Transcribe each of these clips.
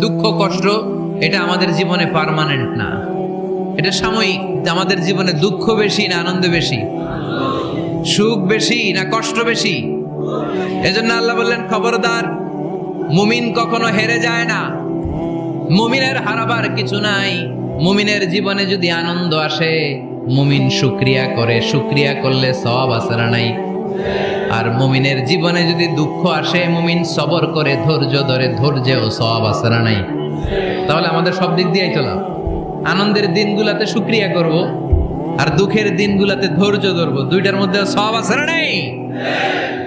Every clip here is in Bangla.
দুঃখ কষ্ট এটা আমাদের জীবনে পার্মানেন্ট না, এটা সাময়িক। আমাদের জীবনে দুঃখ বেশি না আনন্দ বেশি? সুখ বেশি না কষ্ট বেশি? এজন্য আল্লাহ বললেন, খবরদার, মুমিন কখনো হেরে যায় না, মুমিনের হারাবার কিছু নাই। মুমিনের জীবনে যদি আনন্দ আসে, মুমিন শুকরিয়া করে, শুকরিয়া করলে সওয়াব আছে না নাই? আর মুমিনের জীবনে যদি দুঃখ আসে, মুমিন সবর করে, ধৈর্য ধরে, ধৈর্যেও সওয়াব আছে না নাই? তাহলে আমাদের সব দিক দিয়েই চলা। আনন্দের দিনগুলাতে শুকরিয়া করব, আর দুঃখের দিনগুলাতে ধৈর্য ধরবো, দুইটার মধ্যে সওয়াব আছে না নাই?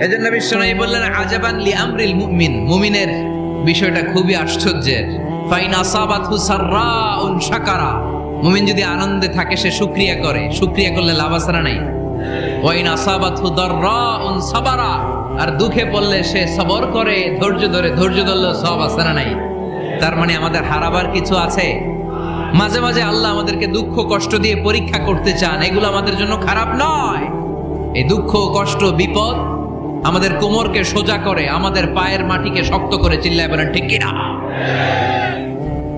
এজন্য বিশ্বনবী বললেন, আজাবান লি আমরিল মুমিন, মুমিনের বিষয়টা খুবই আশ্চর্যের। ফাইন আসাবাতহু সাররাউন শাকারা, মুমিন যদি আনন্দে থাকে সে শুকরিয়া করে, শুকরিয়া করলে লাভ আছে না নাই? ওয়াইন আসাবাতহু দাররাউন সাবারা, আর দুঃখে পড়লে সে সবর করে, ধৈর্য ধরে, ধৈর্য ধরলে সওয়াব আছে না নাই? তার মানে আমাদের হারাবার কিছু আছে। মাঝে মাঝে আল্লাহ আমাদেরকে দুঃখ কষ্ট দিয়ে পরীক্ষা করতে চান, এগুলো আমাদের জন্য খারাপ নয়। এই দুঃখ কষ্ট বিপদ আমাদের কোমরকে সোজা করে, আমাদের পায়ের মাটিকে শক্ত করে, চিল্লায় বলেন ঠিক কিনা?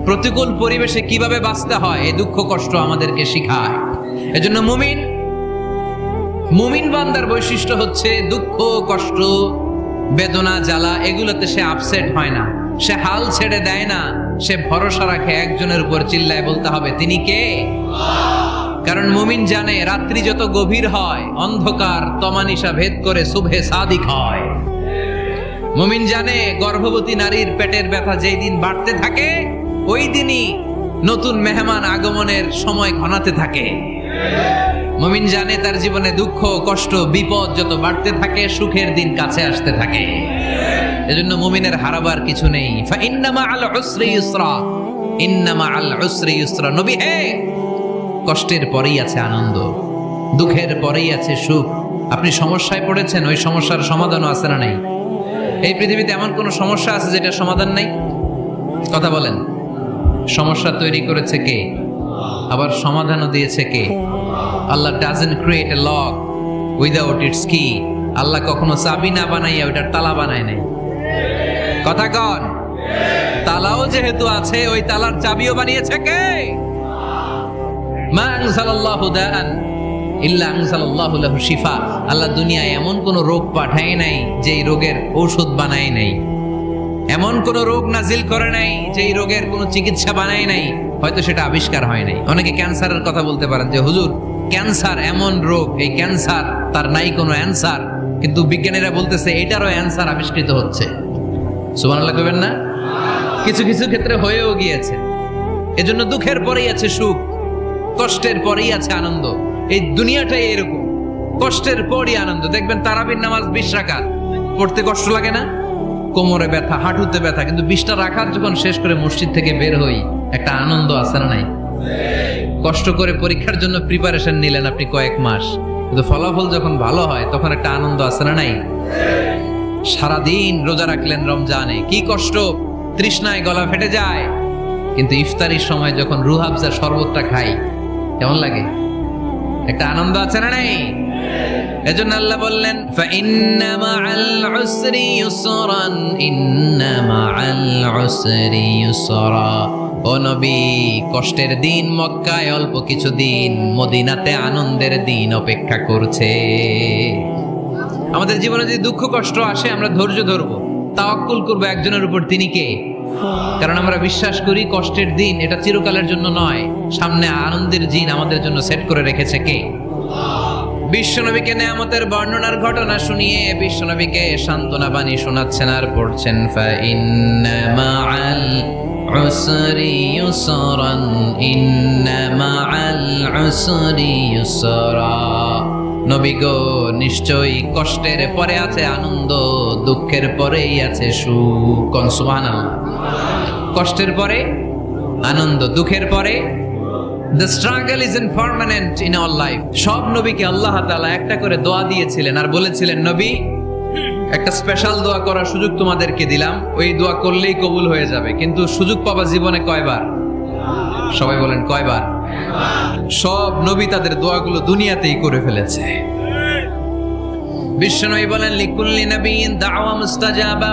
প্রতিকূল পরিবেশে কিভাবে বাঁচতে হয় এই দুঃখ কষ্ট আমাদেরকে শিখায়। এজন্য মুমিন বান্দার বৈশিষ্ট্য হচ্ছে দুঃখ কষ্ট বেদনা জ্বালা এগুলোতে সে আপসেট হয় না, সে হাল ছেড়ে দেয় না, সে ভরসা রাখে একজনের উপর, চিল্লায় বলতে হবে তিনি কে? কারণ মুমিন জানে রাত্রি যত গভীর হয়, অন্ধকার তমানিসা ভেদ করে সুবহে সাদিক হয়। মুমিন জানে গর্ভবতী নারীর পেটের ব্যথা যেই দিন বাড়তে থাকে, ওই দিনই নতুন মেহমান আগমনের সময় ঘনাতে থাকে। মুমিন জানে তার জীবনে দুঃখ কষ্ট বিপদ যত বাড়তে থাকে, সুখের দিন কাছে আসতে থাকে। এজন্য মুমিনের হারাবার কিছু নেই। ফাইন্না মাআল উসরি ইউসরা, ইন্না মাআল উসরি ইউসরা। নবী হে, কষ্টের পরেই আছে আনন্দ, দুঃখের পরেই আছে সুখ। আপনি সমস্যায় পড়েছেন, ওই সমস্যার সমাধানও আছে না নাই? এই পৃথিবীতে এমন কোন সমস্যা আছে যেটা সমাধান নাই? কথা বলেন। সমস্যা তৈরি করেছে কে? আবার সমাধানও দিয়েছে কে? Allah doesn't create a lock without its key. Allah কখনো চাবি না বানাইয়া ওইটার তালা বানায় নাই। কথা কন। তালাও যেহেতু আছে, ওই তালার চাবিও বানিয়েছে কে? মা আনজালাল্লাহু দাআন ইল্লা আনজালাল্লাহু লাহু শিফা। আল্লাহ দুনিয়ায় এমন কোন রোগ পাঠায় নাই যেই রোগের ঔষধ বানায় নাই, এমন কোন রোগ নাজিল করে নাই যেই রোগের কোন চিকিৎসা বানায় নাই, হয়তো সেটা আবিষ্কার হয় নাই। অনেকে ক্যান্সারের কথা বলতে পারেন যে হুজুর ক্যান্সার এমন রোগ, এই ক্যান্সার তার নাই কোনো অ্যান্সার, কিন্তু বিজ্ঞানীরা বলতেছে এটারও অ্যান্সার আবিষ্কৃত হচ্ছে। সুবহানাল্লাহ কইবেন না? কিছু কিছু ক্ষেত্রে হয়েও গিয়েছে। এজন্য দুঃখের পরেই আছে সুখ, কষ্টের পরেই আছে আনন্দ। এই দুনিয়াটাই এরকম, কষ্টের পরই আনন্দ। দেখবেন তারাবির নামাজ 20 রাকাত পড়তে কষ্ট লাগে না? কোমরে ব্যথা, হাঁটুতে ব্যথা, কিন্তু 20টা রাকাত যখন শেষ করে মসজিদ থেকে বের হই, একটা আনন্দ আছে না নাই? কষ্ট করে পরীক্ষার জন্য প্রিপারেশন নিলেন আপনি কয়েক মাস, কিন্তু ফলাফল যখন ভালো হয় তখন একটা আনন্দ আছে না নাই? সারাদিন রোজা রাখলেন রমজানে, কি কষ্ট, তৃষ্ণায় গলা ফেটে যায়, কিন্তু ইফতারির সময় যখন রুহাবজা শরবতটা খাই, কেমন লাগে? একটা আনন্দ আছে না নাই? এজন্য আল্লাহ বললেন, ফাইন্না মাআল উসরি ইউসরান, ইন্না মাআল উসরি ইউসরা। ও নবী, কষ্টের দিন মক্কায় অল্প কিছু দিন, মদিনাতে আনন্দের দিন অপেক্ষা করছে। আমাদের জীবনে যদি দুঃখ কষ্ট আসে, আমরা ধৈর্য ধরবো, তাওয়াক্কুল করবো একজনের উপর, তিনি কে? কারণ আমরা বিশ্বাস করি কষ্টের দিন এটা চিরকালের জন্য নয়, সামনে আনন্দের দিন আমাদের জন্য সেট করে রেখেছে কে? বিশ্বনবীকে নেয়ামতের বর্ণনার ঘটনা শুনিয়ে বিশ্বনবীকে সান্ত্বনা বাণী শোনাচ্ছেন আর পড়ছেন, ফাইন্না মাআল উসরি ইউসরান, ইন্না মাআল উসরি ইউসরা। নবী গো, নিশ্চয়ই কষ্টের পরে আছে আনন্দ, দুঃখের পরেই আছে সুখ। সুবহানাল্লাহ। কষ্টের পরে আনন্দ, দুঃখের পরে। The struggle isn't permanent in our life. সব নবীকে আল্লাহ তাআলা একটা করে দোয়া দিয়েছিলেন আর বলেছিলেন, নবী একটা স্পেশাল দোয়া করার সুযোগ তোমাদেরকে দিলাম, ওই দোয়া করলেই কবুল হয়ে যাবে। কিন্তু সুযোগ পাবা জীবনে কয়বার? সবাই বলেন কয়বার? সব নবী তাদের দোয়াগুলো দুনিয়াতেই করে ফেলেছে। বিশ্বনবী বলেন, লিকুল্লি নবিয়্যিন দাওয়া মুস্তাজাবা।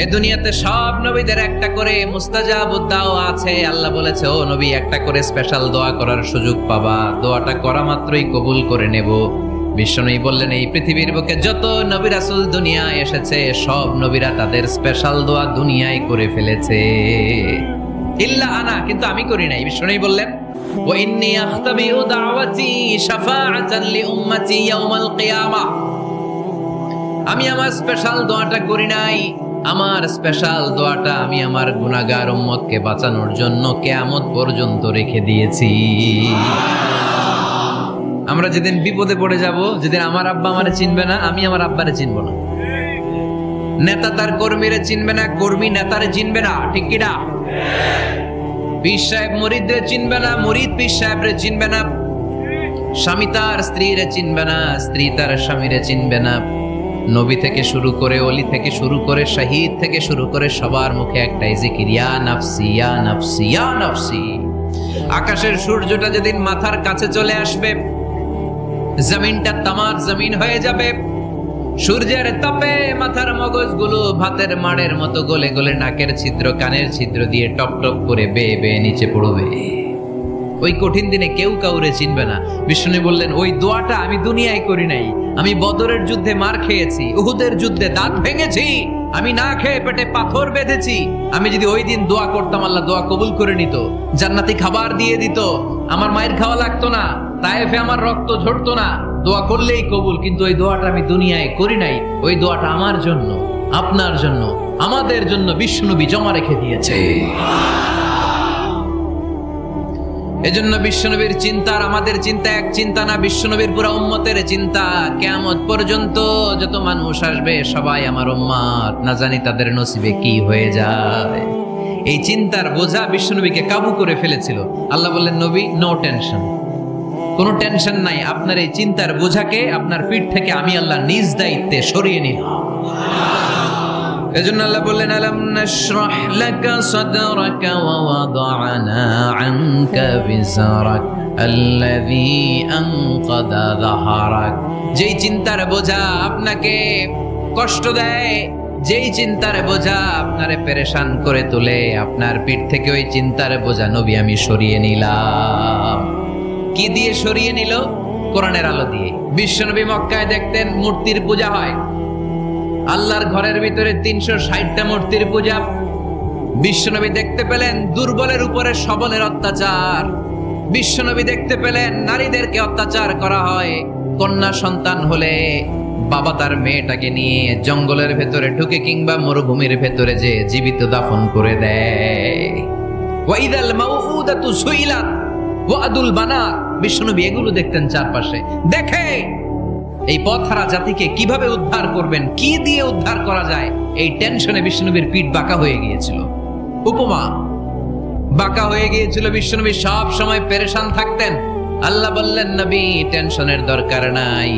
এ দুনিয়াতে সব নবীদের একটা করে মুস্তাজাবুদ দাওয়া আছে। আল্লাহ বলেছে, ও নবী, একটা করে স্পেশাল দোয়া করার সুযোগ পাবা, দোয়াটা করা মাত্রই কবুল করে নেব। বিশ্বনবী বললেন, এই পৃথিবীর বুকে যত নবী রাসূল দুনিয়ায় এসেছে সব নবীরা তাদের স্পেশাল দোয়া দুনিয়ায় করে ফেলেছে, ইল্লা আনা, কিন্তু আমি করি নাই। বিশ্বনবী বললেন, ওয়া ইন্নী আখতাবিউ দাওয়াতি শাফাআতান লিউম্মতি ইয়াউমাল কিয়ামাহ, আমি আমার স্পেশাল দোয়াটা করি নাই। আমার স্পেশাল দোয়াটা আমি আমার গুনাহগার উম্মতকে বাঁচানোর জন্য কিয়ামত পর্যন্ত রেখে দিয়েছি। আমরা যেদিন বিপদে পড়ে যাব, যেদিন আমার আব্বা আমারে চিনবে না, আমি আমার আব্বারে চিনব না, নেতা তার কর্মীরে চিনবে না, কর্মী নেতারে চিনবে না, ঠিক কি না? পীর সাহেব মুরিদরে চিনবে না, মুরিদ পীর সাহেবরে চিনবে না, স্বামী তার স্ত্রীরে চিনবে না, স্ত্রী তার স্বামীরে চিনবে না। নবী থেকে শুরু করে, অলি থেকে শুরু করে, শহীদ থেকে শুরু করে সবার মুখে একটাই জিকির, ইয়া নাফসি ইয়া নাফসি ইয়া নাফসি। আকাশের সূর্যটা যেদিন মাথার কাছে চলে আসবে, জমিনটা তামার জমিন হয়ে যাবে, সূর্যের তাপে মাথার মগজগুলো ভাতের মাড়ের মতো গলে গলে নাকের ছিদ্র কানের ছিদ্র দিয়ে টপ টপ করে বেয়ে বেয়ে নিচে পড়বে। ওই কঠিন দিনে কেউ কাউরে চিনবে না। বিষ্ণু বললেন, ওই দোয়াটা আমি দুনিয়ায় করি নাই, আমি বদরের যুদ্ধে মার খেয়েছি, উহুদের যুদ্ধে দাঁত ভেঙেছি, আমি না খেয়ে পেটে পাথর বেঁধেছি। আমি যদি ওই দিন দোয়া করতাম, আল্লাহ দোয়া কবুল করে নিত, জান্নাতি খাবার দিয়ে দিত, আমার মায়ের খাওয়া লাগতো না, তায়েফে আমার রক্ত ঝরতো না, দোয়া করলেই কবুল। কিন্তু ওই দোয়াটা আমি দুনিয়ায় করি নাই, ওই দোয়াটা আমার জন্য, আপনার জন্য, আমাদের জন্য বিশ্বনবী জমা রেখে দিয়েছে। এজন্য বিশ্বনবীর চিন্তা আর আমাদের চিন্তা এক চিন্তা না, বিশ্বনবীর পুরো উম্মতের চিন্তা। কিয়ামত পর্যন্ত যত মানুষ আসবে সবাই আমার উম্মত, না জানি তাদের নসিবে কি হয়ে যায়। এই চিন্তার বোঝা বিশ্বনবীকে কাবু করে ফেলেছিল। আল্লাহ বললেন, নবী, নো টেনশন, কোনো টেনশন নাই, আপনার এই চিন্তার বোঝাকে আপনার পিঠ থেকে আমি আল্লাহ নিজ দায়িত্বে সরিয়ে নিলাম। এজন্য আল্লাহ বললেন, আলাম নাশরাহ লাকা সাদরাকা ওয়া ওয়াদা'না আনকা বিজরাক আল্লাযী আনকাদা যাহরাক। যেই চিন্তার বোঝা আপনাকে কষ্ট দেয়, যেই চিন্তার বোঝা আপনারে পেরেশান করে তোলে, আপনার পিঠ থেকে ওই চিন্তার বোঝা নবী আমি সরিয়ে নিলাম। কি দিয়ে সরিয়ে নিল? কোরআনের আলো দিয়ে। বিশ্বনবী মক্কায় দেখতেন মূর্তির পূজা হয়, আল্লাহর ঘরের ভিতরে 360টা মূর্তির পূজা। বিশ্বনবী দেখতে পেলেন দুর্বলের উপরে সবলের অত্যাচার, বিশ্বনবী দেখতে পেলেন নারীদেরকে অত্যাচার করা হয়। কন্যা সন্তান হলে বাবা তার মেয়েটাকে নিয়ে জঙ্গলের ভেতরে ঢুকে কিংবা মরুভূমির ভেতরে যে জীবিত দাফন করে দেয়। ওয়াইদাল মাউউদাতু সুইলাত ওয়াদুল বানাত। বিশ্বনবী এগুলো দেখতেন চারপাশে, দেখে এই পথহারা জাতিকে কিভাবে উদ্ধার করবেন, কি দিয়ে উদ্ধার করা যায়, এই টেনশনে বিশ্বনবীর পিঠ বাঁকা হয়ে গিয়েছিল। উপমা, বাঁকা হয়ে গিয়েছিল। বিশ্বনবী সব সময় পেরেশান থাকতেন। আল্লাহ বললেন, নবী, টেনশনের দরকার নাই,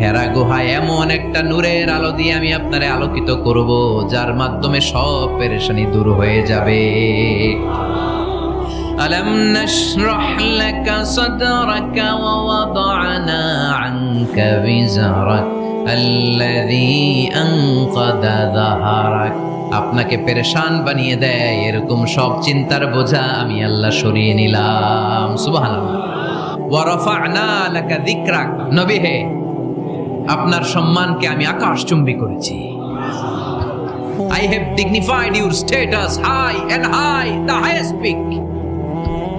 হেরা গুহায় এমন একটা নূরের আলো দিয়ে আমি আপনারে আলোকিত করব, যার মাধ্যমে সব পেরেশানি দূর হয়ে যাবে। ألم نشرح لك صدرك ووضعنا عنك وزرك الذي أنقض ظهرك। আপনাকে পেরেশান বানিয়ে দেয় এরকম সব চিন্তার বোঝা আমি আল্লাহ সরিয়ে নিলাম। সুবহানাল্লাহ। ওয়া রাফা'না লাকা যিকরাক। নবী হে, আপনার সম্মানকে আমি আকাশচুম্বী করেছি। I have dignified your status high and high, the highest peak.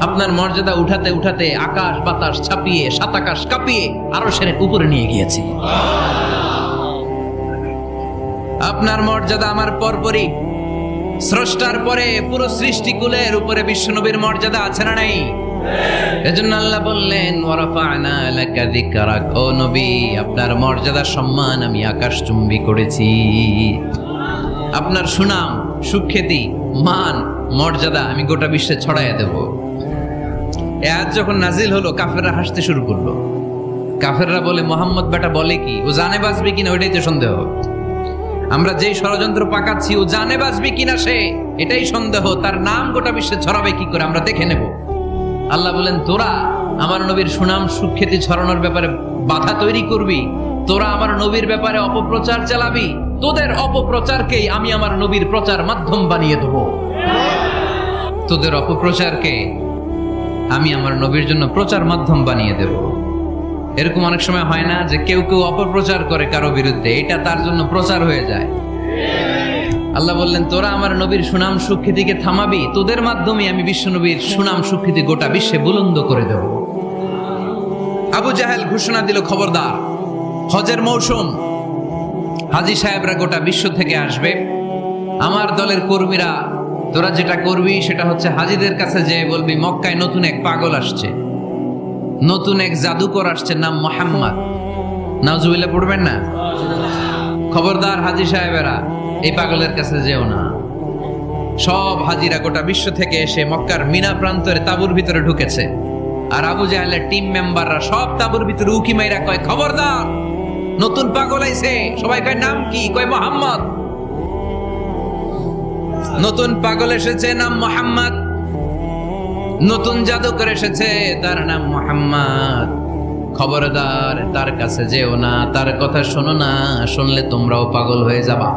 আপনার মর্যাদা উঠাতে উঠাতে আকাশ বাতাস ছাপিয়ে সাত আকাশ কাঁপিয়ে আরশের উপরে নিয়ে গিয়েছি। আপনার মর্যাদা আমার পরপরই, স্রষ্টার পরে পুরো সৃষ্টিকুলের উপরে বিশ্বনবীর মর্যাদা আছে না নাই? এজন্য আল্লাহ বললেন, ওয়া রাফা'না লাকা যিকরাক। ও নবী, আপনার মর্যাদা সম্মান আমি আকাশচুম্বী করেছি। আপনার সুনাম, সুখ্যাতি, মান, মর্যাদা আমি গোটা বিশ্বে ছড়াইয়া দেব। আয়াত যখন নাজিল হলো, কাফেররা হাসতে শুরু করলো। কাফেররা বলে, মোহাম্মদ বেটা বলে কি, ও জানে বাঁচবে কিনা ওইটাই তো সন্দেহ। আমরা যেই ষড়যন্ত্র পাকাচ্ছি, ও জানে বাঁচবে কিনা সে এটাই সন্দেহ। তার নাম গোটা বিশ্বে ছড়াবে কি করে আমরা দেখে নেব। আল্লাহ বলেন, তোরা আমার নবীর সুনাম সুখ্যাতি ছড়ানোর ব্যাপারে বাধা তৈরি করবি, তোরা আমার নবীর ব্যাপারে অপপ্রচার চালাবি, তোদের অপপ্রচারকেই আমি আমার নবীর প্রচার মাধ্যম বানিয়ে দেব। তোদের অপপ্রচারকে আমি আমার নবীর জন্য প্রচার মাধ্যম বানিয়ে দেব। এরকম অনেক সময় হয় না যে কেউ কেউ অপপ্রচার করে কারো বিরুদ্ধে, এটা তার জন্য প্রচার হয়ে যায়। আল্লাহ বললেন, তোরা আমার নবীর সুনাম সুখ্যাতিকে থামাবি, তোদের মাধ্যমে আমি বিশ্ব নবীর সুনাম সুখ্যাতি গোটা বিশ্বে বুলন্দ করে দেব। আবু জাহেল ঘোষণা দিল, খবরদার, হজের মৌসুম, হাজী সাহেবরা গোটা বিশ্ব থেকে আসবে, আমার দলের কর্মীরা তোরা যেটা করবি সেটা হচ্ছে হাজীদের কাছে যেয়ে বলবি মক্কায় নতুন এক পাগল আসছে, নতুন এক জাদুকর আসছে, নাম মুহাম্মদ। নাউজুবিল্লাহ পড়বেন না? খবরদার হাজী সাহেবেরা, এই পাগলের কাছে যেও না। সব হাজিরা গোটা বিশ্ব থেকে এসে মক্কার মিনা প্রান্তরে তাঁবুর ভিতরে ঢুকেছে, আর আবু জাহেলের টিম মেম্বাররা সব তাঁবুর ভিতরে উকি মাইরা কয়, খবরদার, নতুন পাগল আইছে। সবাই কয়, নাম কি? কয়, মুহাম্মদ। নতুন পাগল এসেছে, নাম মুহাম্মদ। নতুন জাদুকর এসেছে, তার নাম মুহাম্মদ। খবরদার, তার কাছে যেও না, তার কথা শোনো না, শুনলে তোমরাও পাগল হয়ে যাবা,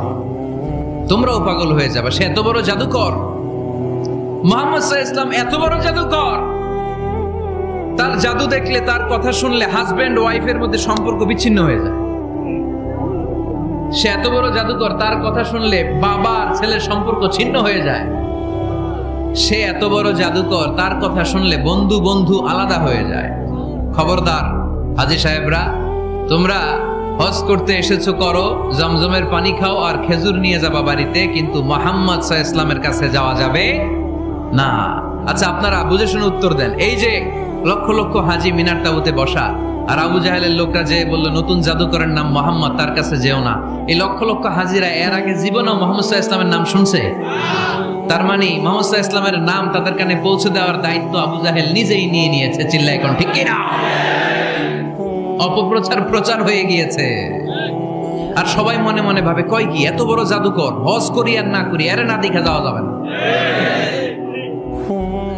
তোমরাও পাগল হয়ে যাবা। সে এত বড় জাদুকর, মুহাম্মদ সাল্লাল্লাহু আলাইহি ওয়াসাল্লাম এত বড় জাদুকর, তার জাদু দেখলে, তার কথা শুনলে হাজবেন্ড ওয়াইফের মধ্যে সম্পর্ক বিচ্ছিন্ন হয়ে যায়। সে এত বড় জাদুকর, তার কথা শুনলে বাবা আর ছেলের সম্পর্ক ছিন্ন হয়ে যায়। সে এত বড় জাদুকর, তার কথা শুনলে বন্ধু বন্ধু আলাদা হয়ে যায়। খবরদার হাজী সাহেবরা, তোমরা হজ করতে এসেছো করো, জমজমের পানি খাও আর খেজুর নিয়ে যাবা বাড়িতে, কিন্তু মুহাম্মদ সাল্লাল্লাহু আলাইহি ওয়াসাল্লামের কাছে যাওয়া যাবে না। আচ্ছা, আপনারা বুঝে শুনে উত্তর দেন। এই যে লক্ষ লক্ষ হাজী মিনার তাঁবুতে বসা, আর আবু জাহেলের লোকটা যে বলল নতুন জাদুকরের নাম মুহাম্মদ, তার কাছে যেও না, এই লক্ষ লক্ষ হাজীরা এর আগে জীবনেও মুহাম্মদ সাল্লাল্লাহু আলাইহি ওয়াসাল্লামের নাম শুনছে? তার মানে মুহাম্মদ সাল্লাল্লাহু আলাইহি ওয়াসাল্লামের নাম তাদের কানে পৌঁছে দেওয়ার দায়িত্ব আবু জাহেল নিজেই নিয়ে নিয়েছে। চিল্লায় এখন ঠিক কিনা? অপপ্রচার প্রচার হয়ে গিয়েছে। আর সবাই মনে মনে ভাবে, কয় কি, এত বড় জাদুকর, হজ করি আর না করি এর না দেখে যাওয়া যাবে না।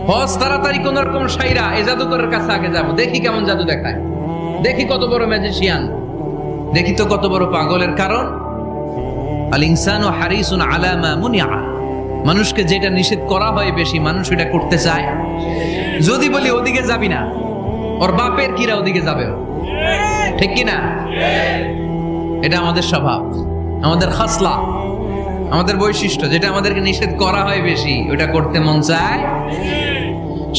হজ তাড়াতাড়ি কোন রকম সাইরা এই জাদুকরের কাছে আগে যাবো, দেখি কেমন জাদু দেখায়, দেখি কত বড় ম্যাজিশিয়ান, দেখি তো কত বড় পাগলের। কারণ আল ইনসানু হারিসুন আলা মা মুনিআ, মানুষকে যেটা নিষেধ করা হয় বেশি মানুষ এটা করতে চায়। যদি বলি ওদিকে যাবি না, ওর বাপের কিরা ওদিকে যাবে, ঠিক কিনা? এটা আমাদের স্বভাব, আমাদের খাসলা, আমাদের বৈশিষ্ট্য। যেটা আমাদেরকে নিষেধ করা হয় বেশি ওটা করতে মন চায়।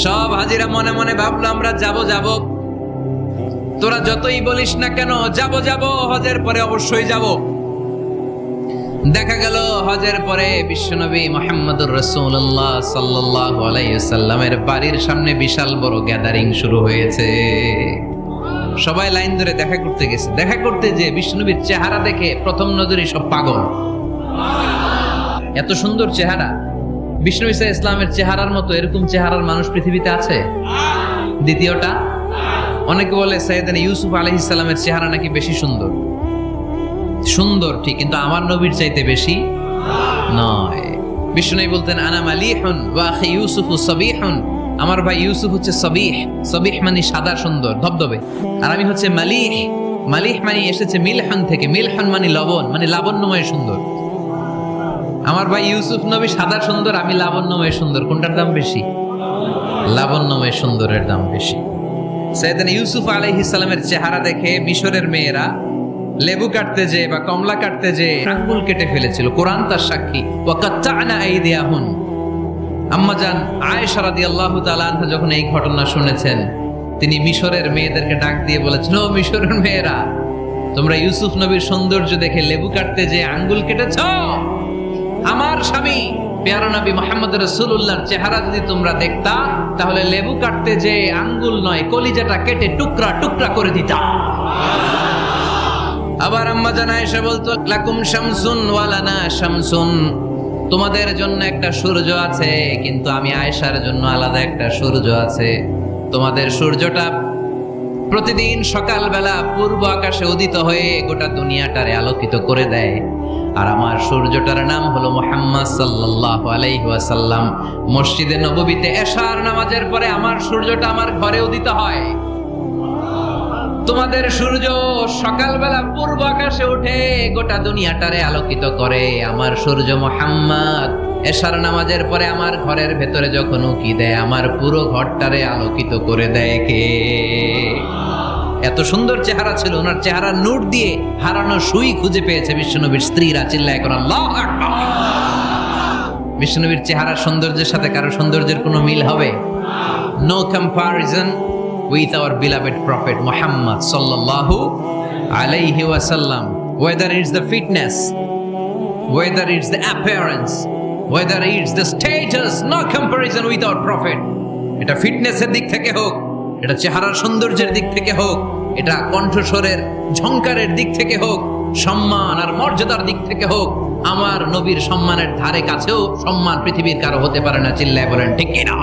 সব হাজিরা মনে মনে ভাবলো আমরা যাব যাব, তোরা যতই বলিস না কেন যাব যাব, হজের পরে অবশ্যই যাব। দেখা গেল হজের পরে বিশ্বনবী মুহাম্মদুর রাসূলুল্লাহ সাল্লাল্লাহু আলাইহি ওয়াসাল্লামের বাড়ির সামনে বিশাল বড় গ্যাদারিং শুরু হয়েছে। সবাই লাইন ধরে দেখা করতে গেছে। দেখা করতে যে বিশ্বনবীর চেহারা দেখে প্রথম নজরে সব পাগল। এত সুন্দর চেহারা, বিষ্ণু ঈসা ইসলামের চেহারার মতো এরকম চেহারার মানুষ পৃথিবীতে আছে? দ্বিতীয়টা, অনেকে বলে সাইয়েদনা ইউসুফ আলাইহিস সালামের চেহারা নাকি বেশি সুন্দর। সুন্দর ঠিক, কিন্তু আমার নবীর চাইতে বেশি নয়। বিষ্ণু বলতেন, আনা মালিহুন ওয়া আখি ইউসুফু সাবিহুন, আমার ভাই ইউসুফ হচ্ছে সাবিহ, সাবিহ মানে সাদা সুন্দর ধবধবে, আর আমি হচ্ছে মালিহ, মালিহ মানে এসেছে মিলহান থেকে, মিলহান মানে লবণ, মানে লাবণ্যময় সুন্দর। আমার ভাই ইউসুফ নবী সাদা সুন্দর, আমি লাবণ্যময় সুন্দর। কোনটার দাম বেশি? লাবণ্যময় সুন্দরের দাম বেশি। সাইয়েদনা ইউসুফ আলাইহিস সালামের চেহারা দেখে মিশরের মেয়েরা লেবু কাটতে যে বা কমলা কাটতে যে আঙ্গুল কেটে ফেলেছিল। কোরআন তার সাক্ষী। ওয়া কাত্তা'না আইদিয়াহুন। আম্মাজান আয়েশা রাদিয়াল্লাহু তাআলা আনহা যখন এই ঘটনা শুনেছেন, তিনি মিশরের মেয়েদেরকে ডাক দিয়ে বলেছেন, ও মিশরের মেয়েরা, তোমরা ইউসুফ নবীর সৌন্দর্য দেখে লেবু কাটতে যে আঙ্গুল কেটেছ, আমার স্বামী প্যারা নবী মুহাম্মদ রাসূলুল্লাহর চেহারা যদি তোমরা দেখতা, তাহলে লেবু কাটতে যে আঙ্গুল নয়, কলিজাটা কেটে টুকরা টুকরা করে দিতা। আবার আম্মা জান আয়েশা বলতো, লাকুম শামসুন ওয়া লানা শামসুন, তোমাদের জন্য একটা সূর্য আছে, কিন্তু আমি আয়েশার জন্য আলাদা একটা সূর্য আছে। তোমাদের সূর্যটা প্রতিদিন সকালবেলা পূর্ব আকাশে উদিত হয়ে গোটা দুনিয়াটারে আলোকিত করে দেয়, আর আমার সূর্যটার নাম হলো মুহাম্মদ সাল্লাল্লাহু আলাইহি ওয়াসাল্লাম। মসজিদে নববীতে এশার নামাজের পরে আমার সূর্যটা আমার ঘরে উদিত হয়। তোমাদের সূর্য সকালবেলা পূর্ব আকাশে উঠে গোটা দুনিয়াটারে আলোকিত করে। আমার সূর্য মুহাম্মদ এশার নামাজের পরে আমার ঘরের ভেতরে যখন উকি দেয়, আমার পুরো ঘরটারে আলোকিত করে দেয় কে? এত সুন্দর চেহারা ছিল, ওনার চেহারার নূর দিয়ে হারানো সুই খুঁজে পেয়েছে বিশ্বনবীর স্ত্রীরা। চিল্লায় কোন আল্লাহু আকবার। বিশ্বনবীর চেহারার সৌন্দর্যের সাথে কারো সৌন্দর্যের কোনো মিল হবে? No comparison with our beloved prophet Muhammad sallallahu alayhi wasallam. Whether it's the fitness, whether it's the appearance, whether it's the status, no comparison with our prophet. এটা ফিটনেসের দিক থেকে হোক, এটা চেহারার সৌন্দর্যের দিক থেকে হোক, এটা কণ্ঠস্বরের ঝংকারের দিক থেকে হোক, সম্মান আর মর্যাদার দিক থেকে হোক, আমার নবীর সম্মানের ধারে কাছেও সম্মান পৃথিবীর কারো হতে পারে না। চিল্লায় বলেন ঠিক কি না?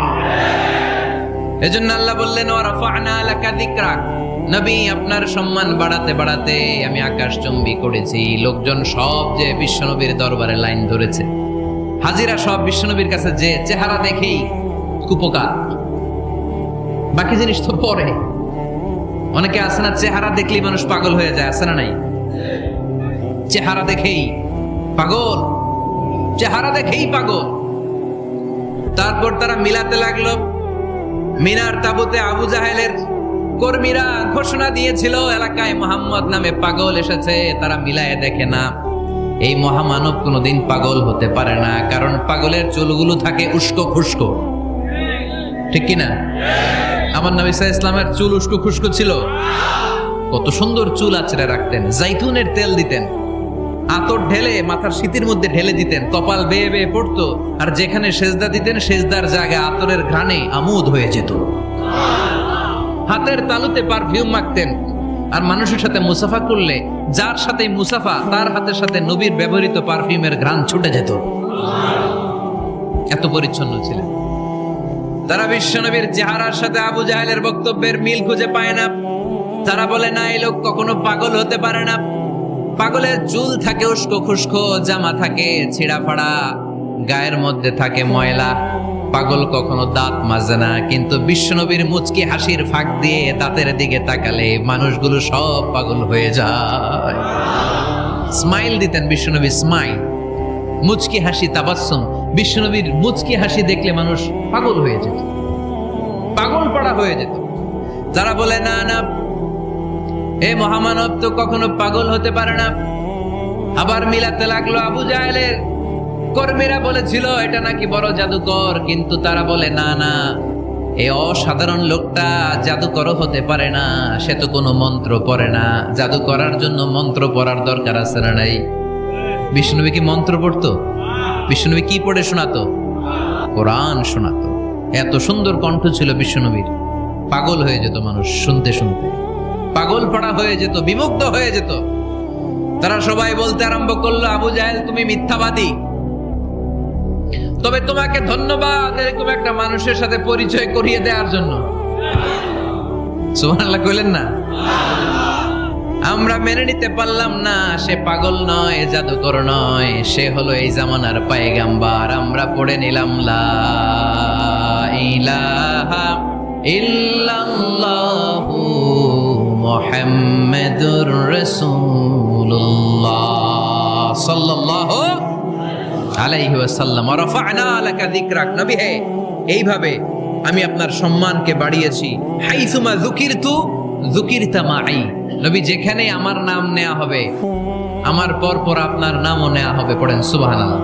এজন্য আল্লাহ বললেন ওয়ারাফা'না লাকা যিকরাক, নবী আপনার সম্মান বাড়াতে বাড়াতে আমি আকাশচুম্বী করেছি। লোকজন সব যে বিশ্বনবীর দরবারে লাইন ধরেছে, হাজিরা সব বিশ্বনবীর কাছে যে চেহারা দেখেই কুপোকা, বাকি জিনিস তো পরে। অনেকে আছে না, চেহারা দেখলেই মানুষ পাগল হয়ে যায়, আছে না নাই? চেহারা দেখেই পাগল, চেহারা দেখেই পাগল। তারপর তারা মিলাতে লাগলো। মিনার তাবুতে আবু জাহেলের কর্মীরা ঘোষণা দিয়েছিল এলাকায় মুহাম্মদ নামে পাগল এসেছে। তারা মিলায়ে দেখে না, এই মহামানব কোনোদিন পাগল হতে পারে না, কারণ পাগলের চুলগুলো থাকে উস্কো খুস্কো, ঠিক কিনা? আমার নবী সাল্লাল্লাহু আলাইহি ওয়াসাল্লামের চুল উস্কো খুস্কো ছিল। কত সুন্দর চুল আঁচড়ে রাখতেন, জাইতুনের তেল দিতেন, আতর ঢেলে মাথার শীতের মধ্যে ঢেলে দিতেন, কপাল বেয়ে বেয়ে পড়তো, আর যেখানে সেজদা দিতেন সেজদার জায়গায় আতরের ঘ্রাণে আমোদ হয়ে যেত। হাতের তালুতে পারফিউম মাখতেন, আর মানুষের সাথে মুসাফা করলে যার সাথে মুসাফা তার হাতের সাথে নবীর ব্যবহৃত পারফিউমের ঘ্রাণ ছুটে যেত। এত পরিচ্ছন্ন ছিলেন তারা। বিশ্বনবীর চেহারার সাথে আবু জাহেলের বক্তব্যের মিল খুঁজে পায় না। তারা বলে না, এই লোক কখনো পাগল হতে পারে না। পাগলের চুল থাকে উস্কো খুস্কো, জামা থাকে ছিঁড়া ফাড়া, গায়ের মধ্যে থাকে ময়লা। পাগল কখনো দাঁত মাজে না, কিন্তু বিশ্বনবীর মুচকি হাসির ফাঁক দিয়ে দাঁতের দিকে তাকালে মানুষগুলো সব পাগল হয়ে যায়। স্মাইল দিতেন বিশ্বনবী, স্মাইল, মুচকি হাসি, তাবাসসুম। বিশ্বনবীর মুচকি হাসি দেখলে মানুষ পাগল হয়ে যেত, পাগল পাড়া হয়ে যেত। যারা বলে না না, এই মহামানব তো কখনো পাগল হতে পারে না, আবার মিলাতে লাগলো। আবু জাহেলের কর্মীরা বলেছিল এটা নাকি বড় জাদুকর, কিন্তু তারা বলে না না, এই অসাধারণ লোকটা জাদুকর হতে পারে না, সে তো কোনো মন্ত্র পড়ে না। জাদু করার জন্য মন্ত্র পড়ার দরকার আছে না নাই? বিষ্ণুনবী কি মন্ত্র পড়তো? বিষ্ণুনবী কি পড়ে শোনাতো? কোরআন শোনাতো। এত সুন্দর কণ্ঠ ছিল বিশ্বনবীর, পাগল হয়ে যেত মানুষ শুনতে শুনতে, পাগল পাড়া হয়ে যেত, বিমুগ্ধ হয়ে যেত। তারা সবাই বলতে আরম্ভ করলো, আবু জাহেল তুমি মিথ্যাবাদী, তবে তোমাকে ধন্যবাদ এরকম একটা মানুষের সাথে পরিচয় করিয়ে দেওয়ার জন্য। সুবহানাল্লাহ কইলেন না? আমরা মেনে নিতে পারলাম না সে পাগল নয়, জাদুকর নয়, সে হলো এই জামানার পয়গাম্বার। আমরা পড়ে নিলাম লা ইলাহা ইল্লাল্লাহু মুহাম্মাদুর রাসূলুল্লাহ সাল্লাল্লাহু আলাইহি ওয়াসাল্লাম। রাফা'না লাকা যিকরাক, নবী হে এইভাবে আমি আপনার সম্মানকে বাড়িয়েছি। হাইসুমা যুকিরতু যুকিরতা মাই, নবী যেখানে আমার নাম নেওয়া হবে আমার পর পর আপনার নামও নেওয়া হবে। পড়েন সুবহানাল্লাহ।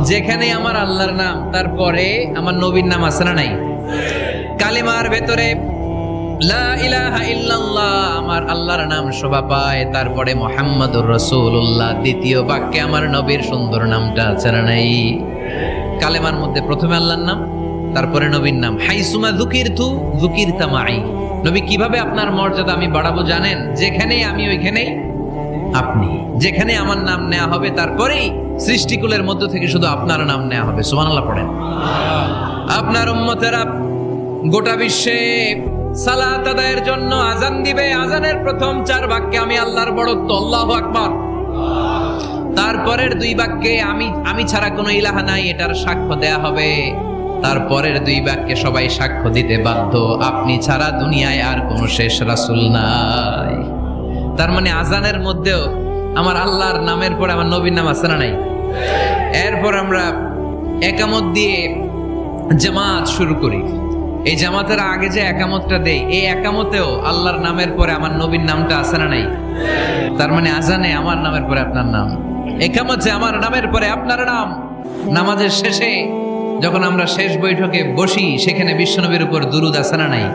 যেখানে আমার আল্লাহর নাম তারপরে আমার নবীর নাম আছে না নাই? কালিমার ভেতরে লা ইলাহা ইল্লাল্লাহ আমার আল্লাহর নাম শোভা পায়, তারপরে মুহাম্মাদুর রাসূলুল্লাহ দ্বিতীয় বাক্যে আমার নবীর সুন্দর নামটা আছে না নাই? কালেমার মধ্যে প্রথমে আল্লাহর নাম, তারপরে নবীর নাম। হাইসুমা যুকিরতু যুকিরতা মাই, নবী কিভাবে আপনার মর্যাদা আমি বাড়াবো জানেন? যেখানেই আমি ওইখানেই আপনি, যেখানে আমার নাম নেওয়া হবে তারপরেই সৃষ্টিকুলের মধ্য থেকে শুধু আপনার নাম নেওয়া হবে। সুবহানাল্লাহ পড়েন। আপনার উম্মতেরা গোটা বিশ্বে সালাত আদায়ের জন্য আজান দিবে, আজানের প্রথম 4 বাক্যে আমি আল্লাহর বড়ত্ব, আল্লাহু আকবার। তারপরের 2 বাক্যে আমি ছাড়া কোনো ইলাহা নাই এটার সাক্ষ্য দেয়া হবে। তারপরের দুই বাক্যে সবাই সাক্ষ্য দিতে বাধ্য, আপনি ছাড়া দুনিয়ায় আর কোনো শেষ রাসূল নাই। তার মানে আজানের মধ্যেও আমার আল্লাহর নামের পরে আমার নবীর নাম আছে না নাই? এরপর আমরা একামত দিয়ে জামাত শুরু করি। এই জামাতের আগে যে একামতটা দেই, এই একামতেও আল্লাহর নামের পরে আমার নবীর নামটা আছে না নাই? তার মানে আজানে আমার নামের পরে আপনার নাম, একামতে আমার নামের পরে আপনার নাম। নামাজের শেষে যখন আমরা শেষ বৈঠকে বসি, সেখানে বিশ্বনবীর উপর দুরূদ আছে না নাই?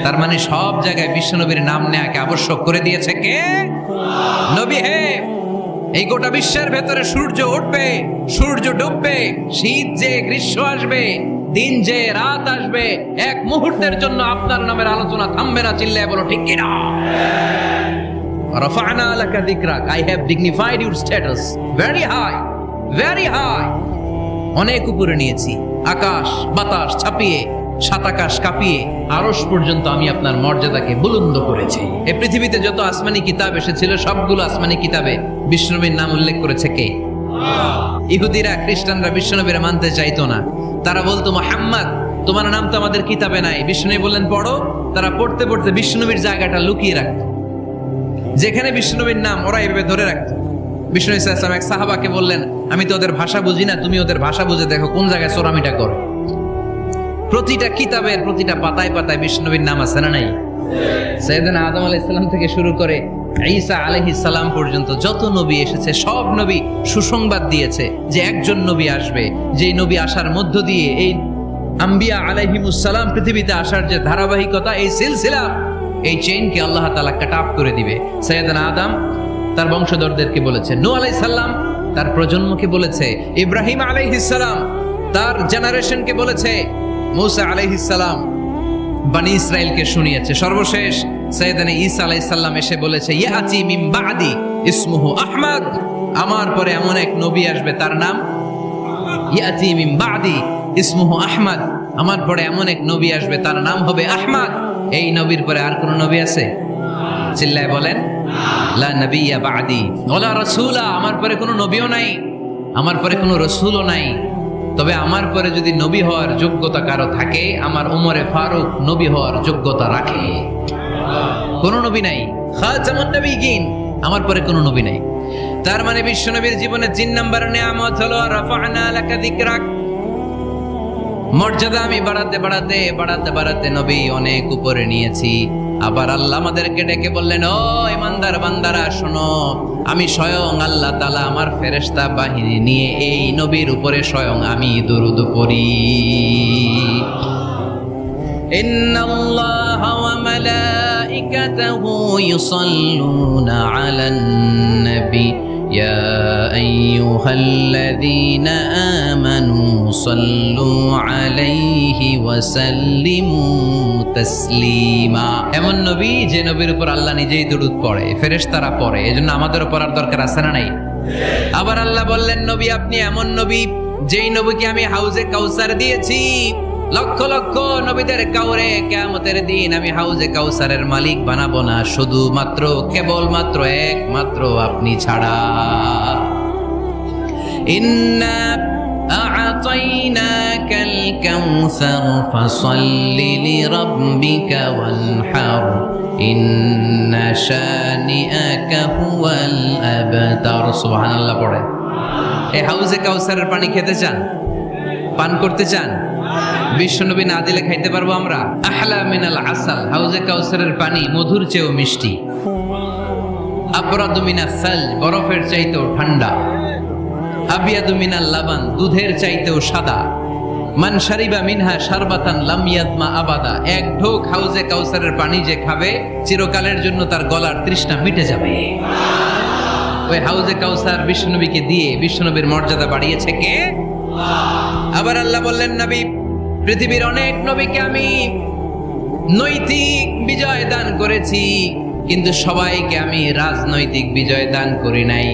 তার মানে সব জায়গায় বিশ্বনবীর নাম নেওয়াকে আবশ্যক করে দিয়েছে কে? নবী হে। এই গোটা বিশ্বের ভেতরে সূর্য উঠবে, সূর্য ডুববে, শীত যে গ্রীষ্ম আসবে, দিন যে রাত আসবে, এক মুহূর্তের জন্য আপনার নামের আলোচনা থামবে না। চিল্লায় বলো ঠিক কিনা? রাফা'না লাকা যিকরাক, I have dignified your status very high, very high। অনেক উপরে নিয়েছি, আকাশ বাতাস ছাপিয়ে, সাত আকাশ কাঁপিয়ে আরশ পর্যন্ত আমি আপনার মর্যাদাকে বুলন্দ করেছি। এই পৃথিবীতে যত আসমানি কিতাব এসেছিল, সবগুলো আসমানি কিতাবে বিশ্বনবীর নাম উল্লেখ করেছে কে? ইহুদিরা খ্রিস্টানরা বিশ্বনবীর মানতে চাইতো না। তারা বলতো, মুহাম্মদ তোমার নাম তো আমাদের কিতাবে নাই। বিশ্বনবী বললেন পড়ো। তারা পড়তে পড়তে বিশ্বনবীর জায়গাটা লুকিয়ে রাখত, যেখানে বিশ্বনবীর নাম ওরা এভাবে ধরে রাখত। বিশ্বনবী সাল্লাল্লাহু আলাইহি ওয়াসাল্লাম এক সাহাবাকে বললেন, আমি তো ওদের ভাষা বুঝি না, তুমি ওদের ভাষা বুঝে দেখো কোন জায়গায় চোরামিটা করে। প্রতিটা কিতাবের প্রতিটা পাতায় পাতায় বিশ্বনবীর নাম আছে না নাই? সাইয়েদনা আদম আলাইহিস সালাম থেকে শুরু করে ঈসা আলাইহিস সালাম পর্যন্ত যত নবী এসেছে, সব নবী সুসংবাদ দিয়েছে যে একজন নবী আসবে, যে নবী আসার মধ্য দিয়ে এই আম্বিয়া আলাইহিমুস সালাম পৃথিবীতে আসার যে ধারাবাহিকতা, এই সিলসিলা, এই চেইনকে আল্লাহ তাআলা কাট অফ করে দিবে। সাইয়েদনা আদম তার বংশধরদেরকে বলেছে, নূহ আলাইহিস সালাম তার প্রজন্মকে বলেছে, ইব্রাহিম আলাইহিস সালাম তার জেনারেশনকে বলেছে, মূসা আলাইহিস সালাম বনি ইসরাইলকে শুনিয়েছে। সর্বশেষ সাইয়েদনা ঈসা আলাইহিস সালাম এসে বলেছে, ইয়াতি মিন বাদি ইসমুহু আহমদ, আমার পরে এমন এক নবী আসবে তার নাম ইয়াতি মিন বাদি ইসমুহু আহমদ, আমার পরে এমন এক নবী আসবে তার নাম হবে আহমদ। এই নবীর পরে আর কোন নবী আছে? চিল্লায় বলেন, লা নবিয়্যা বাদি ওয়ালা রাসূলা, আমার পরে কোনো নবীও নাই, আমার পরে কোনো রাসূলও নাই। তবে আমার পরে যদি নবী হওয়ার যোগ্যতা কারো থাকে, আমার উমরে ফারুক নবী হওয়ার যোগ্যতা রাখে। কোনো নবী নাই, খাতামুন নবিয়্যিন, আমার পরে কোনো নবী নাই। তার মানে বিশ্বনবীর জীবনে 3 নাম্বার নিয়ামত হলো রাফা'না লাকা যিকরাক। মর্যাদা আমি বাড়াতে বাড়াতে বাড়াতে বাড়াতে নবী অনেক উপরে নিয়েছি। আবার আল্লাহ আমাদেরকে ডেকে বললেন, ও ইমানদার বান্দারা শোনো, আমি স্বয়ং আল্লাহ তাআলা আমার ফেরেশতা বাহিনী নিয়ে এই নবীর উপরে স্বয়ং আমি দুরূদ পড়ি। ইন্নাল্লাহা ওয়া মালাইকাতাহু ইউসাল্লুনা আলান নবী ইয়া আইয়ুহাল্লাযীনা আমানু সাল্লু আলাইহি ওয়া সাল্লিমু তাসলিমা। এমন নবী যে নবীর উপর আল্লাহ নিজেই দুরূদ পড়ে, ফেরেশতারা পড়ে, এজন্য আমাদেরও পড়ার দরকার আছে না নাই? আবার আল্লাহ বললেন, নবী আপনি এমন নবী যেই নবীকে আমি হাউজে কাউসার দিয়েছি। লক্ষ লক্ষ নবীদের কাউরে কিয়ামতের দিন আমি হাউজে কাউসারের মালিক বানাবো না, শুধুমাত্র কেবলমাত্র একমাত্র আপনি ছাড়া। ইন্না আ'তাইনাকাল কাউসার ফাসাল্লি লিরাব্বিকা ওয়ানহার ইন্না শানিআকা হুয়াল আবতার। সুবহানাল্লাহ পড়ে। এই হাউজে কাউসারের পানি খেতে চান, পান করতে চান? বিশ্বনবী না দিলে খাইতে পারবো আমরা? আহলা মিনাল আসাল, হাউজে কাউসারের পানি মধুর চেয়েও মিষ্টি। আবরাদু মিনাস সালজ, বরফের চাইতেও ঠান্ডা। আবিয়াদু মিনাল লাবান, দুধের চাইতেও সাদা। মান শারিবা মিনহা শারবাতান লাম ইয়াদমা আবাদা, এক ঢোক হাউজে কাউসারের পানি যে খাবে, চিরকালের জন্য তার গলার তৃষ্ণা মিটে যাবে। ওই হাউজে কাউসার বিশ্বনবীকে দিয়ে বিশ্বনবীর মর্যাদা বাড়িয়েছে কে? আবার আল্লাহ বললেন, নবী পৃথিবীর অনেক নবীকে আমি নৈতিক বিজয় দান করেছি, কিন্তু সবাইকে আমি রাজনৈতিক বিজয় দান করি নাই।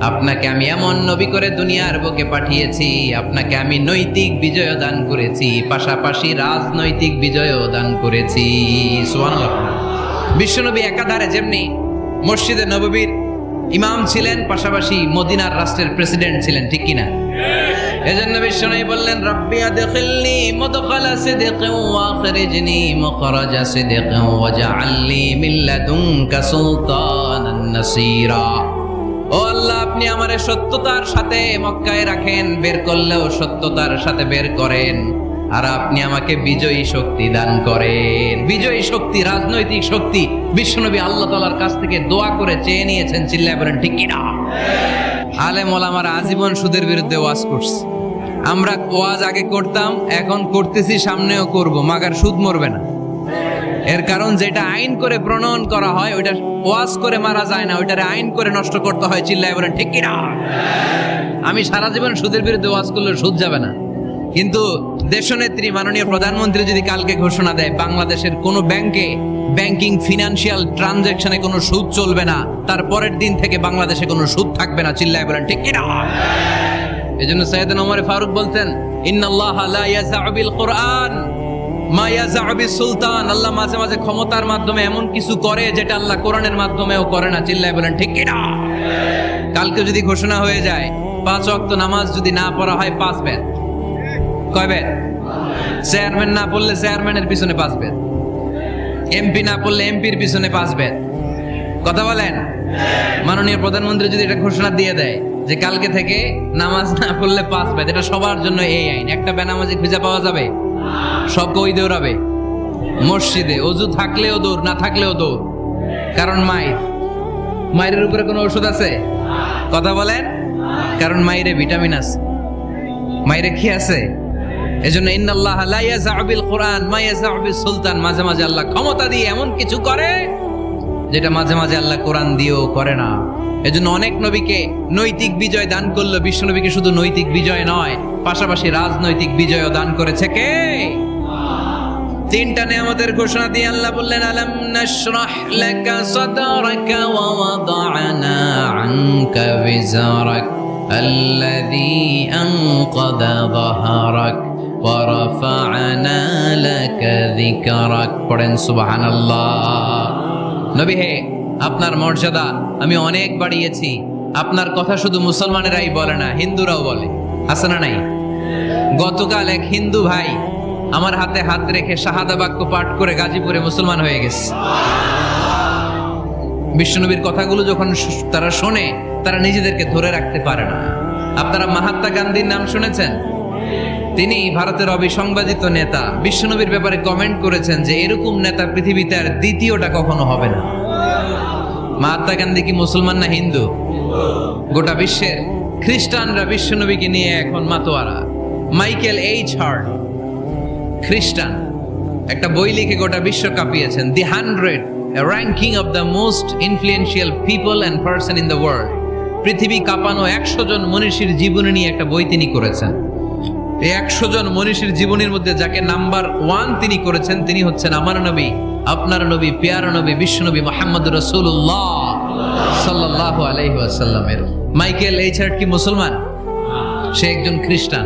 আপনাকে আমি এমন নবী করে দুনিয়ার বুকে পাঠিয়েছি, আপনাকে আমি নৈতিক বিজয় দান করেছি, পাশাপাশি রাজনৈতিক বিজয়ও দান করেছি। সুবহানাল্লাহ। বিশ্বনবী একাধারে যেমনি মসজিদে নববীর ইমাম ছিলেন, পাশাপাশি মদিনার রাষ্ট্রের প্রেসিডেন্ট ছিলেন, ঠিক কিনা? এজন্য বিশ্বনবী বললেন, রব্বি আদখিলনি মুদখালা সিদকিন ওয়া আখরিজনি মুখরাজা সিদকিন ওয়াজআলনি মিন লাদুনকা সুলতানান নাসীরা। ও আল্লাহ, আপনি আমারে সত্যতার সাথে মক্কায় রাখেন, বের করলেও সত্যতার সাথে বের করেন, আর আপনি আমাকে বিজয়ী শক্তি দান করেন। বিজয়ী শক্তি, রাজনৈতিক শক্তি বিশ্বনবী আল্লাহ তাআলার কাছ থেকে দোয়া করে চেয়ে নিয়েছেন। চিল্লায় বলেন ঠিক কিনা? আলেম ওলামারা আজীবন সুদের বিরুদ্ধে ওয়াজ করছে। আমরা ওয়াজ আগে করতাম, এখন করতেছি, সামনেও করব, মাগার সুদ মরবে না। এর কারণ যেটা আইন করে প্রণয়ন করা হয় ওইটা ওয়াজ করে মারা যায় না, ওইটারে আইন করে নষ্ট করতে হয়। চিল্লায় বলেন ঠিক কিনা? আমি সারা জীবন সুদের বিরুদ্ধে ওয়াজ করলে সুদ যাবে না, কিন্তু দেশনেত্রী মাননীয় প্রধানমন্ত্রী যদি কালকে ঘোষণা দেয় বাংলাদেশের কোনো ব্যাংকে ব্যাংকিং ফিনান্সিয়াল ট্রানজাকশনে কোনো সুদ চলবে না, তার পরের দিন থেকে বাংলাদেশে কোনো সুদ থাকবে না। চিল্লায় বলেন ঠিক কিনা? এজন্য সাইয়েদনা ওমর ফারুক বলতেন, ইন্নাল্লাহা লা ইয়াযআউ বিল কুরআন মা ইয়াযআউ বিস সুলতান। আল্লাহ মাঝে মাঝে ক্ষমতার মাধ্যমে এমন কিছু করে যেটা আল্লাহ কোরআনের মাধ্যমেও করে না। চিল্লায় বলেন ঠিক কিনা? কালকে যদি ঘোষণা হয়ে যায় 5 ওয়াক্ত নামাজ যদি না পড়া হয় 5 বেদ, কয় বেদ? চেয়ারম্যান না পড়লে চেয়ারম্যানের পিছনে 5 বেদ, এমপি না পড়লে এমপির পিছনে 5 বেদ। কথা বলেন? মাননীয় প্রধানমন্ত্রী যদি এটা ঘোষণা দিয়ে দেয় যে কালকে থেকে নামাজ না পড়লে 5 বেদ, এটা সবার জন্য এই আইন। একটা বেনামাজি খুঁজে পাওয়া যাবে? সবকে ওই দৌড়াবে মসজিদে, অজু থাকলেও দৌড়, না থাকলেও দৌড়। কারণ মায়ের উপরে কোনো ওষুধ আছে? কথা বলেন? কারণ মায়েরে ভিটামিন আছে, মায়েরে কি আছে? এজন্য ইন্নাল্লাহা লা ইয়াযআউ বিল কুরআন মা ইয়াযআউ বিস সুলতান। মাঝে মাঝে আল্লাহ ক্ষমতা দিয়ে এমন কিছু করে যেটা মাঝে মাঝে আল্লাহ কোরআন দিয়েও করে না। এজন্য অনেক নবীকে নৈতিক বিজয় দান করলো, বিশ্ব নবীকে শুধু নৈতিক বিজয় নয়, পাশাপাশি রাজনৈতিক বিজয়ও দান করেছে কে? তিনটা নিয়ামতের ঘোষণা দিয়ে আল্লাহ বললেন, আলাম নাশরাহ লাকা সাদরাকা ওয়া ওয়াদা'না আনকা বিজরাক আল্লাযী আনকাযা যাহরাক ওয়া রাফা'না লাকা যিকরাক। পড়েন সুবহানাল্লাহ। নবী হে, আপনার মর্যাদা আমি অনেক বাড়িয়েছি। আপনার কথা শুধু মুসলমানেরাই বলে না, হিন্দুরাও বলে। আছে না নাই? গতকাল এক হিন্দু ভাই আমার হাতে হাত রেখে শাহাদা বাক্য পাঠ করে গাজীপুরে মুসলমান হয়ে গেছে। বিশ্বনবীর কথাগুলো যখন তারা শোনে, তারা নিজেদেরকে ধরে রাখতে পারে না। আপনারা মহাত্মা গান্ধীর নাম শুনেছেন? তিনি ভারতের অবিসংবাদিত নেতা। বিশ্বনবীর ব্যাপারে কমেন্ট করেছেন যে এরকম নেতা পৃথিবীতে আর দ্বিতীয়টা কখনো হবে না। মহাত্মা গান্ধী কি মুসলমান না হিন্দু? গোটা বিশ্বের খ্রিস্টানরা বিশ্বনবীকে নিয়ে এখন মাতোয়ারা। মাইকেল এইচ হার্ট, খ্রিস্টান, একটা বই লিখে গোটা বিশ্ব কাঁপিয়েছেন, দি 100 ranking of the most influential people and person in the world. পৃথিবী কাঁপানো 100 জন মনীষীর জীবনী নিয়ে একটা বই তিনি করেছেন। এই 100 জন মনীষীর জীবনীর মধ্যে যাকে নাম্বার 1 তিনি করেছেন, তিনি হচ্ছেন আমার নবী, আপনার নবী, প্যারা নবী, বিশ্বনবী মুহাম্মদুর রাসূলুল্লাহ সাল্লাল্লাহু আলাইহি ওয়াসাল্লামের। মাইকেল এইচ হার্ট কি মুসলমান? সে একজন খ্রিস্টান।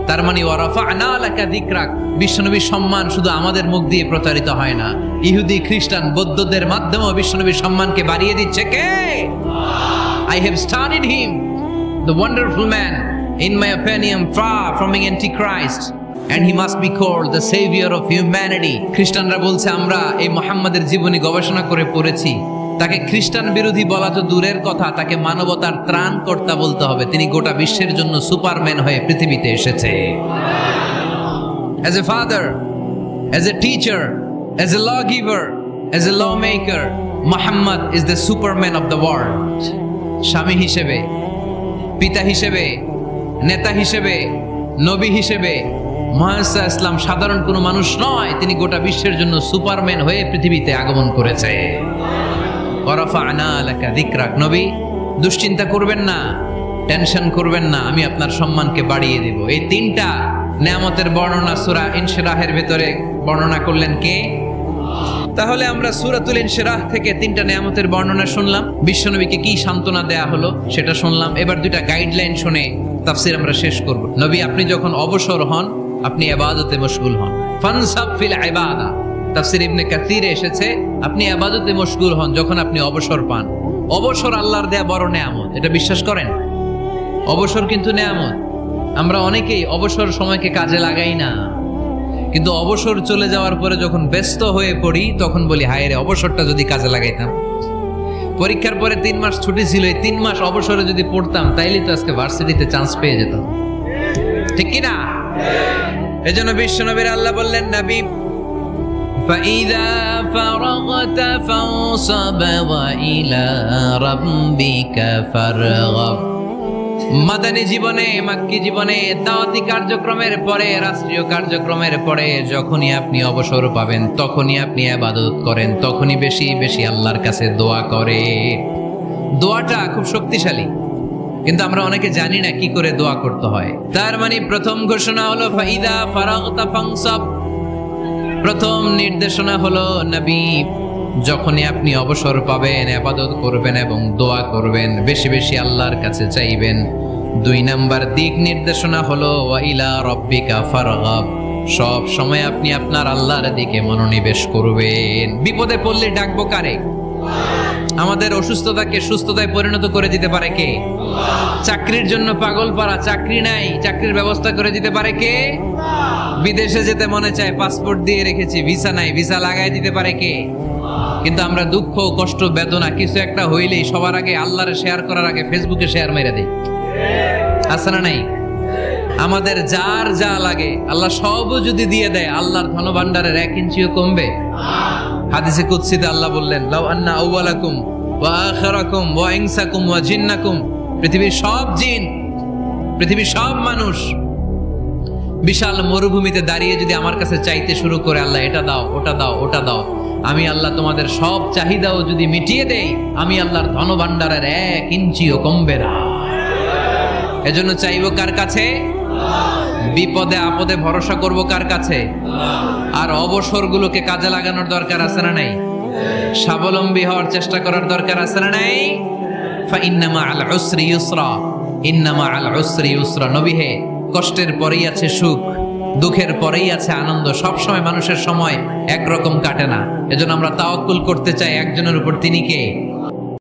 তার মানে ওয়া রাফা'না লাকা যিকরাক, বিশ্বনবীর সম্মান শুধু আমাদের মুখ দিয়ে প্রচারিত হয় না, ইহুদি, খ্রিস্টান, বৌদ্ধদের মাধ্যমেও বিশ্বনবীর সম্মানকে বাড়িয়ে দিচ্ছে কে? I have studied him, the wonderful man, in my opinion, far from being antichrist, and he must be called the savior of humanity. খ্রিস্টানরা বলছে আমরা এই মুহাম্মাদের জীবনী গবেষণা করে পড়েছি, তাকে খ্রিস্টান বিরোধী বলা তো দূরের কথা, তাকে মানবতার ত্রাণকর্তা বলতে হবে। তিনি গোটা বিশ্বের জন্য সুপারম্যান হয়ে পৃথিবীতে এসেছে। As a father, as a teacher, as a lawgiver, as a lawmaker, Muhammad is the superman of the world. স্বামী হিসেবে, পিতা হিসেবে, নেতা হিসেবে, নবী হিসেবে মুহাম্মদ ইসলাম সাধারণ কোনো মানুষ নয়, তিনি গোটা বিশ্বের জন্য সুপারম্যান হয়ে পৃথিবীতে আগমন করেছে। ওয়ারাফা'না লাকা যিকরাক। নবী, দুশ্চিন্তা করবেন না, টেনশন করবেন না, আমি আপনার সম্মানকে বাড়িয়ে দেব। এই তিনটা নিয়ামতের বর্ণনা সূরা ইনশিরাহের ভিতরে বর্ণনা করলেন কে? তাহলে আমরা সূরাতুল ইনশিরাহ থেকে তিনটা নিয়ামতের বর্ণনা শুনলাম, বিশ্বনবীকে কি সান্ত্বনা দেয়া হলো সেটা শুনলাম। এবার দুইটা গাইডলাইন শুনে তাফসীর আমরা শেষ করব। নবী, আপনি যখন অবসর হন, আপনি ইবাদতে মশগুল হন। ফানসাব ফিল ইবাদা, তাফসীর ইবনে কাসিরে এসেছে আপনি ইবাদতে মশগুল হন যখন আপনি অবসর পান। অবসর আল্লাহর দেয়া বড় নেয়ামত, এটা বিশ্বাস করেন? অবসর কিন্তু নেয়ামত। আমরা অনেকেই অবসর সময়কে কাজে লাগাই না, কিন্তু অবসর চলে যাওয়ার পরে যখন ব্যস্ত হয়ে পড়ি তখন বলি হায় রে, অবসরটা যদি কাজে লাগাইতাম। পরীক্ষার পরে 3 মাস ছুটি ছিল, এই 3 মাস অবসরে যদি পড়তাম তাইলে তো আজকে ভার্সিটিতে চান্স পেয়ে যেতাম, ঠিক কিনা? এজন্য বিশ্বনবীর আল্লাহ বললেন, নবী فَإِذَا فَرَغْتَ فَانصَبْ وَإِلَى رَبِّكَ فَارْغَب। মাদানী জীবনে, মাক্কি জীবনে, দাওয়াতি কার্যক্রমের পরে, রাষ্ট্রীয় কার্যক্রমের পরে যখনই আপনি অবসর পাবেন তখনই আপনি ইবাদত করেন, তখনই বেশি বেশি আল্লাহর কাছে দোয়া করে। দোয়াটা খুব শক্তিশালী, কিন্তু আমরা অনেকে জানি না কি করে দোয়া করতে হয়। তার মানে প্রথম ঘোষণা হলো ফাইদা ফারাগতা ফানসাব। প্রথম নির্দেশনা হলো নবী, যখনই আপনি অবসর পাবেন ইবাদত করবেন এবং দোয়া করবেন, বেশি বেশি আল্লাহর কাছে চাইবেন। 2 নাম্বার দিক নির্দেশনা হলো ওয়াইলা রব্বিকা ফারগাব। সব সময় আপনি আপনার আল্লাহর দিকে মনোনিবেশ করবেন। বিপদে পড়লে ডাকবো কারে? আমাদের অসুস্থতাকে সুস্থতায় পরিণত করে দিতে পারে কে? চাকরির জন্য পাগল পারা, চাকরি নাই, চাকরির ব্যবস্থা করে দিতে পারে কে? বিদেশে যেতে মনে চায়, পাসপোর্ট দিয়ে রেখেছি, ভিসা নাই, ভিসা লাগাই দিতে পারে কে? কিন্তু আমরা দুঃখ, কষ্ট, বেদনা কিছু একটা হইলেই সবার আগে আল্লাহরে শেয়ার করার আগে ফেসবুকে শেয়ার মেরে দেই, আছে না নাই? আমাদের যার যা লাগে আল্লাহ সবও যদি দিয়ে দেয়, আল্লাহর ধনভাণ্ডারের 1 ইঞ্চিও কমবে? হাদিসে কুদসিতে আল্লাহ বললেন, লাউ আন্না আউওয়ালাকুম ওয়া আখিরাকুম ওয়া ইনসাকুম ওয়া জিন্নাকুম, পৃথিবীর সব জিন, পৃথিবীর সব মানুষ বিশাল মরুভূমিতে দাঁড়িয়ে যদি আমার কাছে চাইতে শুরু করে, আল্লাহ এটা দাও, ওটা দাও, ওটা দাও, আমি আল্লাহ তোমাদের সব চাহিদাও যদি মিটিয়ে দেই, আমি আল্লাহর ধনভাণ্ডারের 1 ইঞ্চিও কমবে না। এজন্য চাইবো কার কাছে? বিপদে আপদে ভরসা করব কার কাছে? আর অবসরগুলোকে কাজে লাগানোর দরকার আছে না নাই? স্বাবলম্বী হওয়ার চেষ্টা করার দরকার আছে না নাই? ফাইন্নামা আল উসরি ইউসরা, ইন্নামা আল উসরি ইউসরা। নবী হে, কষ্টের পরেই আছে সুখ, দুঃখের পরেই আছে আনন্দ। সব সময় মানুষের সময় একরকম কাটে না। এজন্য আমরা তাওয়াক্কুল করতে চাই একজনের উপর, তিনি কে?